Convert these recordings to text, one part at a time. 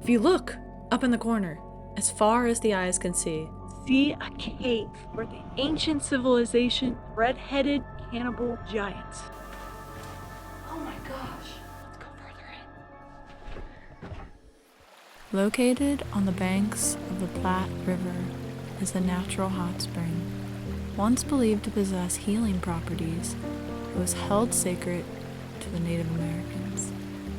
If you look up in the corner, as far as the eyes can see a cave where the ancient civilization red-headed cannibal giants. Oh my gosh, let's go further in. Located on the banks of the Platte River is a natural hot spring. Once believed to possess healing properties, it was held sacred to the Native Americans.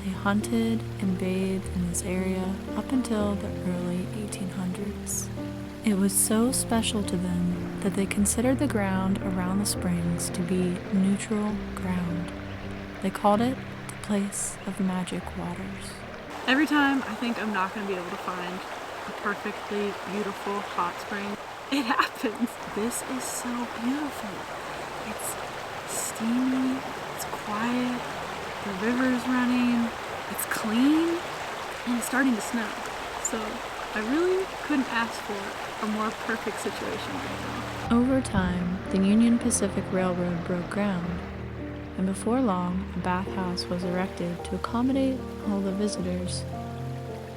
They hunted and bathed in this area up until the early 1800s. It was so special to them that they considered the ground around the springs to be neutral ground. They called it the place of magic waters. Every time I think I'm not going to be able to find a perfectly beautiful hot spring, it happens. This is so beautiful. It's steamy, it's quiet, the river's running, it's clean, and it's starting to snow. So I really couldn't ask for a more perfect situation right now. Over time, the Union Pacific Railroad broke ground, and before long, a bathhouse was erected to accommodate all the visitors.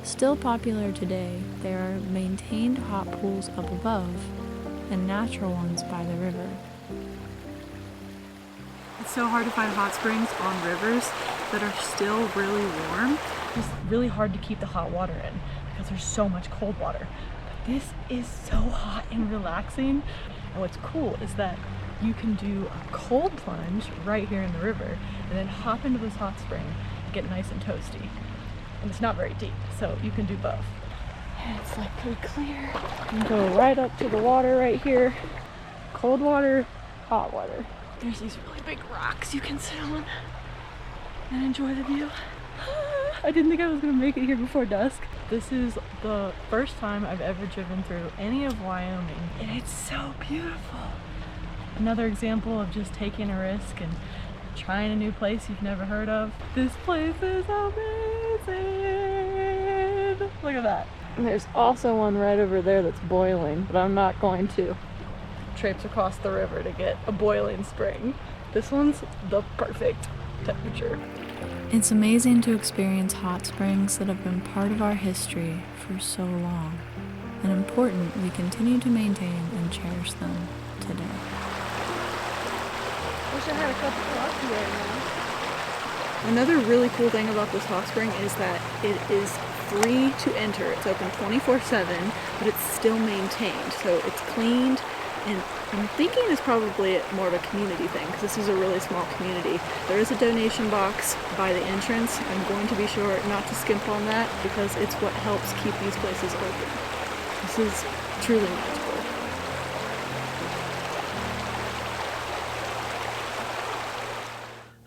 Still popular today, there are maintained hot pools up above and natural ones by the river. It's so hard to find hot springs on rivers that are still really warm. It's really hard to keep the hot water in because there's so much cold water. But this is so hot and relaxing. And what's cool is that you can do a cold plunge right here in the river and then hop into this hot spring and get nice and toasty. And it's not very deep, so you can do both. And it's like pretty clear. You can go right up to the water right here. Cold water, hot water. There's these really big rocks you can sit on and enjoy the view. I didn't think I was gonna make it here before dusk. This is the first time I've ever driven through any of Wyoming, and it's so beautiful. Another example of just taking a risk and trying a new place you've never heard of. This place is amazing! Look at that. And there's also one right over there that's boiling, but I'm not going to traipse across the river to get a boiling spring. This one's the perfect temperature. It's amazing to experience hot springs that have been part of our history for so long, and important we continue to maintain and cherish them today. Wish I had a cup of coffee right now. Another really cool thing about this hot spring is that it is free to enter. It's open 24/7, but it's still maintained, so it's cleaned. And I'm thinking it's probably more of a community thing because this is a really small community. There is a donation box by the entrance. I'm going to be sure not to skimp on that because it's what helps keep these places open. This is truly magical.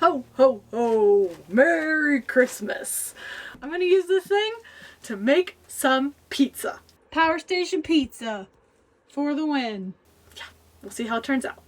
Ho, ho, ho! Merry Christmas! I'm gonna use this thing to make some pizza. Power Station pizza for the win. We'll see how it turns out.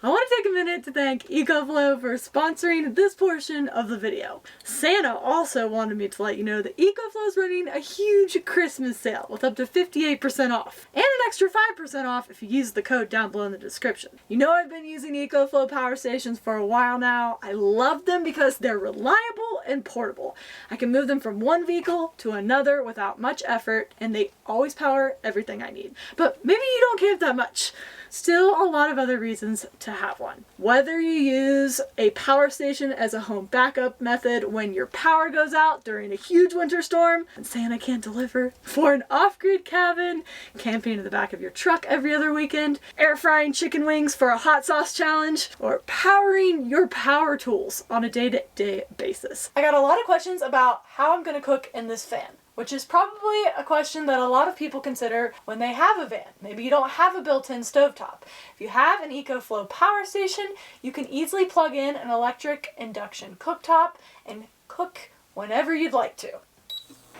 I want to take a minute to thank EcoFlow for sponsoring this portion of the video. Santa also wanted me to let you know that EcoFlow is running a huge Christmas sale with up to 58% off and an extra 5% off if you use the code down below in the description. You know I've been using EcoFlow Power Stations for a while now. I love them because they're reliable and portable. I can move them from one vehicle to another without much effort, and they always power everything I need. But maybe you don't camp that much. Still a lot of other reasons to have one. Whether you use a power station as a home backup method when your power goes out during a huge winter storm and Santa can't deliver, for an off-grid cabin, camping in the back of your truck every other weekend, air frying chicken wings for a hot sauce challenge, or powering your power tools on a day-to-day basis. I got a lot of questions about how I'm going to cook in this van, which is probably a question that a lot of people consider when they have a van. Maybe you don't have a built-in stovetop. If you have an EcoFlow Power Station, you can easily plug in an electric induction cooktop and cook whenever you'd like to.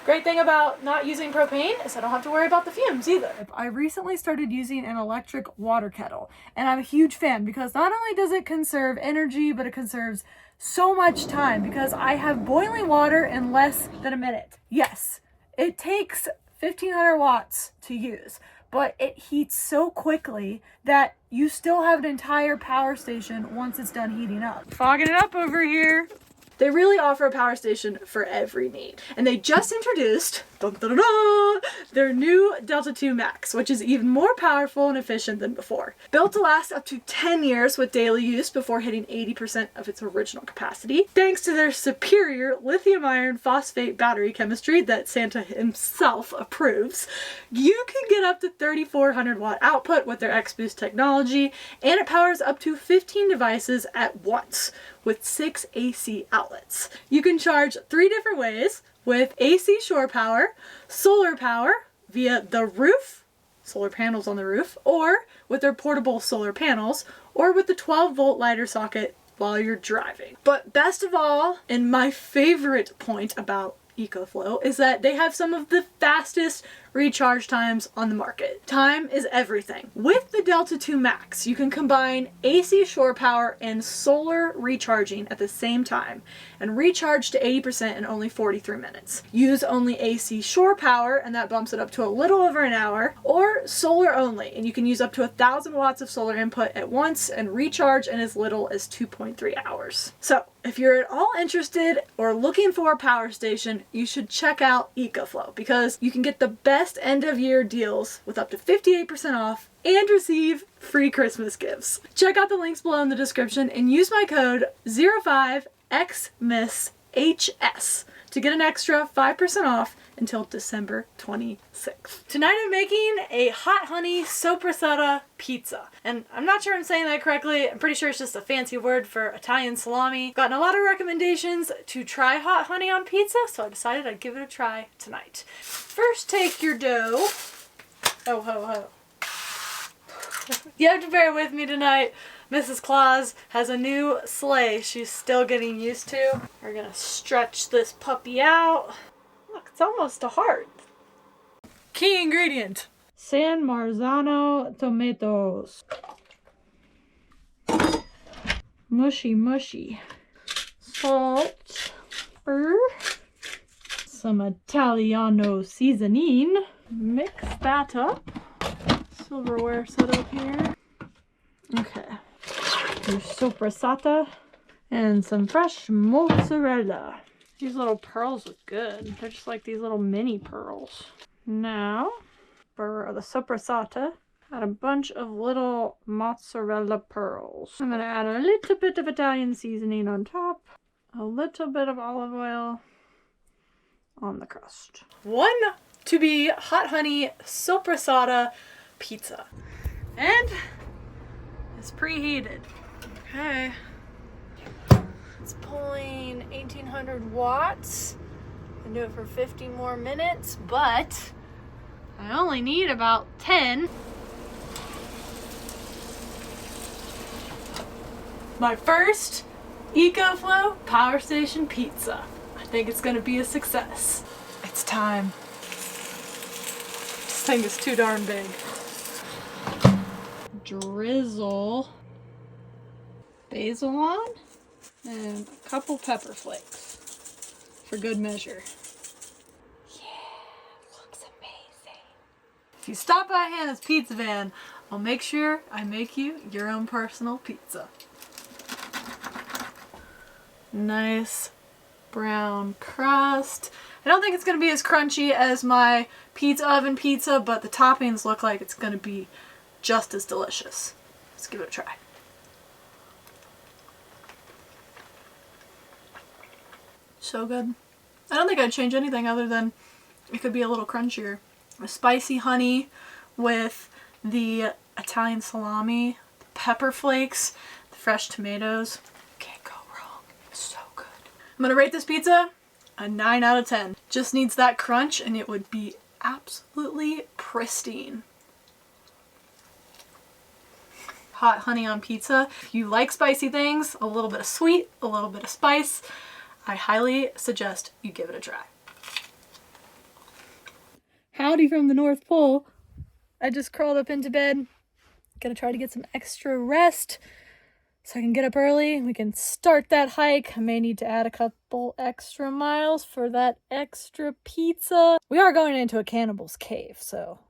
Great thing about not using propane is I don't have to worry about the fumes either. I recently started using an electric water kettle, and I'm a huge fan because not only does it conserve energy, but it conserves so much time because I have boiling water in less than a minute. Yes. It takes 1500 watts to use, but it heats so quickly that you still have an entire power station once it's done heating up. Fogging it up over here. They really offer a power station for every need. And they just introduced their new Delta 2 Max, which is even more powerful and efficient than before. Built to last up to 10 years with daily use before hitting 80% of its original capacity, thanks to their superior lithium iron phosphate battery chemistry that Santa himself approves. You can get up to 3,400 watt output with their X-Boost technology, and it powers up to 15 devices at once with 6 AC outlets. You can charge 3 different ways, with AC shore power, solar power via the roof, solar panels on the roof, or with their portable solar panels, or with the 12-volt lighter socket while you're driving. But best of all, and my favorite point about EcoFlow, is that they have some of the fastest recharge times on the market. Time is everything. With the Delta 2 Max, you can combine AC shore power and solar recharging at the same time and recharge to 80% in only 43 minutes. Use only AC shore power and that bumps it up to a little over an hour, or solar only, and you can use up to 1,000 watts of solar input at once and recharge in as little as 2.3 hours. So if you're at all interested or looking for a power station, you should check out EcoFlow because you can get the best end of year deals with up to 58% off and receive free Christmas gifts. Check out the links below in the description and use my code 05XMISSHS to get an extra 5% off until December 26th. Tonight I'm making a hot honey sopressata pizza. And I'm not sure I'm saying that correctly. I'm pretty sure it's just a fancy word for Italian salami. Gotten a lot of recommendations to try hot honey on pizza, so I decided I'd give it a try tonight. First, take your dough. Oh ho ho. You have to bear with me tonight. Mrs. Claus has a new sleigh she's still getting used to. We're gonna stretch this puppy out. Look, it's almost a heart. Key ingredient: San Marzano tomatoes. Mushy mushy. Salt. Some Italiano seasoning. Mix that up. Silverware set up here. Okay. Your sopressata and some fresh mozzarella. These little pearls look good. They're just like these little mini pearls. Now, for the sopressata, add a bunch of little mozzarella pearls. I'm gonna add a little bit of Italian seasoning on top, a little bit of olive oil on the crust. One to be hot honey sopressata pizza. And it's preheated. Okay. It's pulling 1,800 watts. I can do it for 50 more minutes, but I only need about 10. My first EcoFlow Power Station pizza. I think it's gonna be a success. It's time. This thing is too darn big. Drizzle basil on and a couple pepper flakes for good measure. Yeah, looks amazing. If you stop by Hannah's Pizza Van, I'll make sure I make you your own personal pizza. Nice brown crust. I don't think it's going to be as crunchy as my pizza oven pizza, but the toppings look like it's going to be just as delicious. Let's give it a try. So good. I don't think I'd change anything other than it could be a little crunchier. A spicy honey with the Italian salami, the pepper flakes, the fresh tomatoes. Can't go wrong. It's so good. I'm gonna rate this pizza a 9 out of 10. Just needs that crunch and it would be absolutely pristine. Hot honey on pizza. If you like spicy things, a little bit of sweet, a little bit of spice, I highly suggest you give it a try. Howdy from the North Pole. I just crawled up into bed. Gonna try to get some extra rest so I can get up early. We can start that hike. I may need to add a couple extra miles for that extra pizza. We are going into a Cannibals cave, so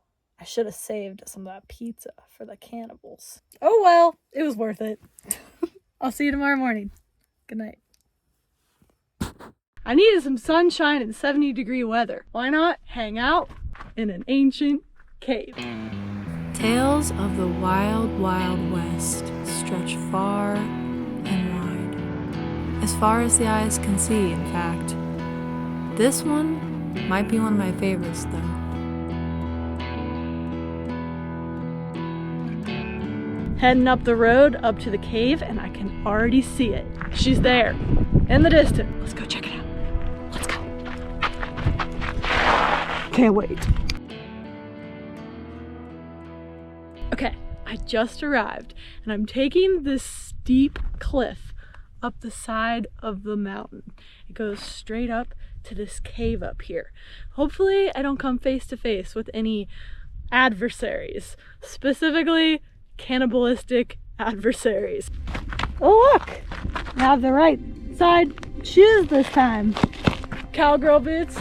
I should have saved some of that pizza for the Cannibals. Oh well, it was worth it. I'll see you tomorrow morning. Good night. I needed some sunshine and 70-degree weather. Why not hang out in an ancient cave? Tales of the wild, wild west stretch far and wide. As far as the eyes can see, in fact. This one might be one of my favorites, though. Heading up the road up to the cave, and I can already see it. She's there, in the distance. Let's go check it out. Let's go. Can't wait. Okay, I just arrived, and I'm taking this steep cliff up the side of the mountain. It goes straight up to this cave up here. Hopefully I don't come face to face with any adversaries, specifically cannibalistic adversaries. Oh look! I have the right side shoes this time. Cowgirl boots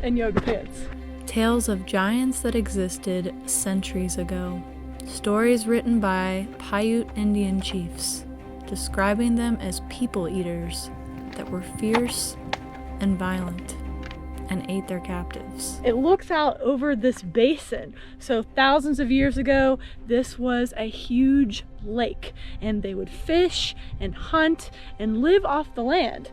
and yoga pants. Tales of giants that existed centuries ago. Stories written by Paiute Indian chiefs, describing them as people eaters that were fierce and violent and ate their captives. It looks out over this basin. So thousands of years ago, this was a huge lake, and they would fish and hunt and live off the land.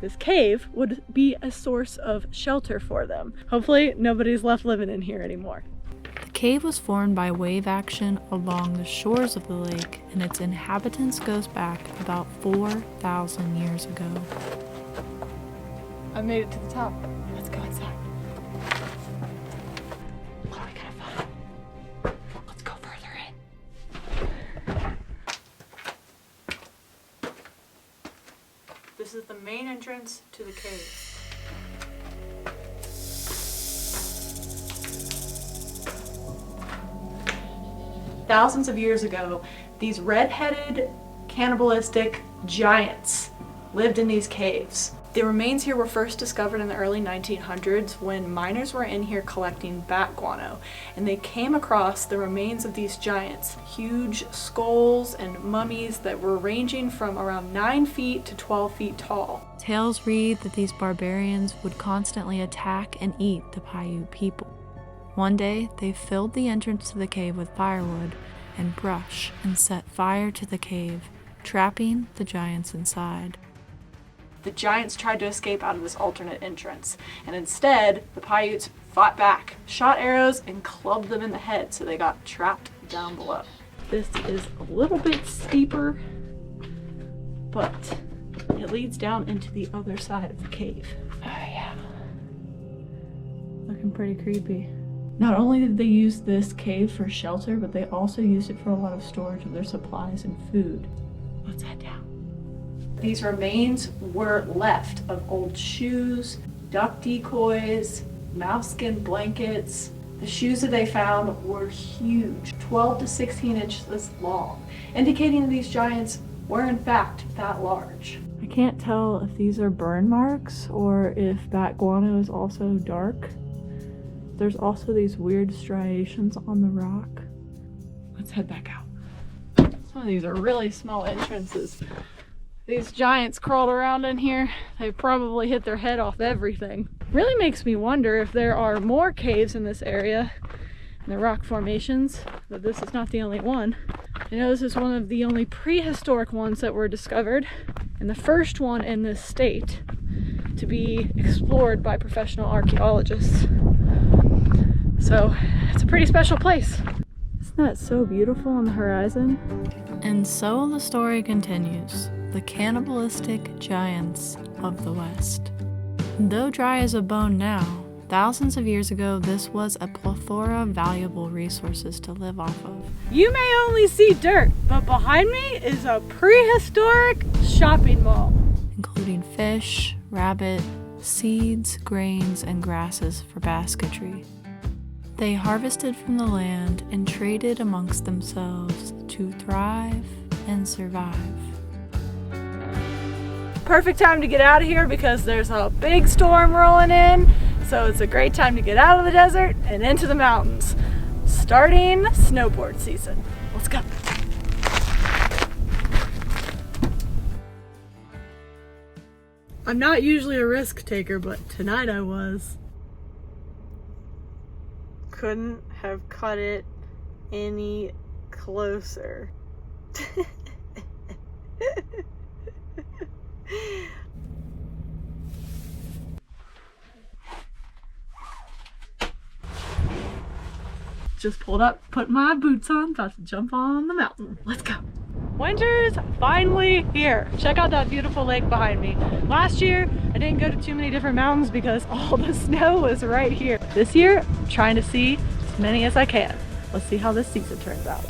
This cave would be a source of shelter for them. Hopefully nobody's left living in here anymore. The cave was formed by wave action along the shores of the lake, and its inhabitants goes back about 4,000 years ago. I made it to the top. Let's go inside. What are we gonna find? Let's go further in. This is the main entrance to the cave. Thousands of years ago, these red-headed, cannibalistic giants lived in these caves. The remains here were first discovered in the early 1900s when miners were in here collecting bat guano, and they came across the remains of these giants, huge skulls and mummies that were ranging from around 9 feet to 12 feet tall. Tales read that these barbarians would constantly attack and eat the Paiute people. One day, they filled the entrance to the cave with firewood and brush and set fire to the cave, trapping the giants inside. The giants tried to escape out of this alternate entrance, and instead, the Paiutes fought back, shot arrows, and clubbed them in the head, so they got trapped down below. This is a little bit steeper, but it leads down into the other side of the cave. Oh yeah. Looking pretty creepy. Not only did they use this cave for shelter, but they also used it for a lot of storage of their supplies and food. Let's head down. These remains were left of old shoes, duck decoys, mouse skin blankets. The shoes that they found were huge, 12 to 16 inches long, indicating these giants were in fact that large. I can't tell if these are burn marks or if bat guano is also dark. There's also these weird striations on the rock. Let's head back out. Some of these are really small entrances. These giants crawled around in here. They probably hit their head off everything. Really makes me wonder if there are more caves in this area, in the rock formations, but this is not the only one. I know this is one of the only prehistoric ones that were discovered, and the first one in this state to be explored by professional archaeologists. So it's a pretty special place. Isn't that so beautiful on the horizon? And so the story continues. The cannibalistic giants of the West. Though dry as a bone now, thousands of years ago this was a plethora of valuable resources to live off of. You may only see dirt, but behind me is a prehistoric shopping mall. Including fish, rabbit, seeds, grains, and grasses for basketry. They harvested from the land and traded amongst themselves to thrive and survive. Perfect time to get out of here because there's a big storm rolling in, so it's a great time to get out of the desert and into the mountains. Starting snowboard season. Let's go. I'm not usually a risk taker, but tonight I was. Couldn't have cut it any closer. Just pulled up, put my boots on, about to jump on the mountain. Let's go. Winter's finally here. Check out that beautiful lake behind me. Last year, I didn't go to too many different mountains because all the snow was right here. This year, I'm trying to see as many as I can. Let's see how this season turns out.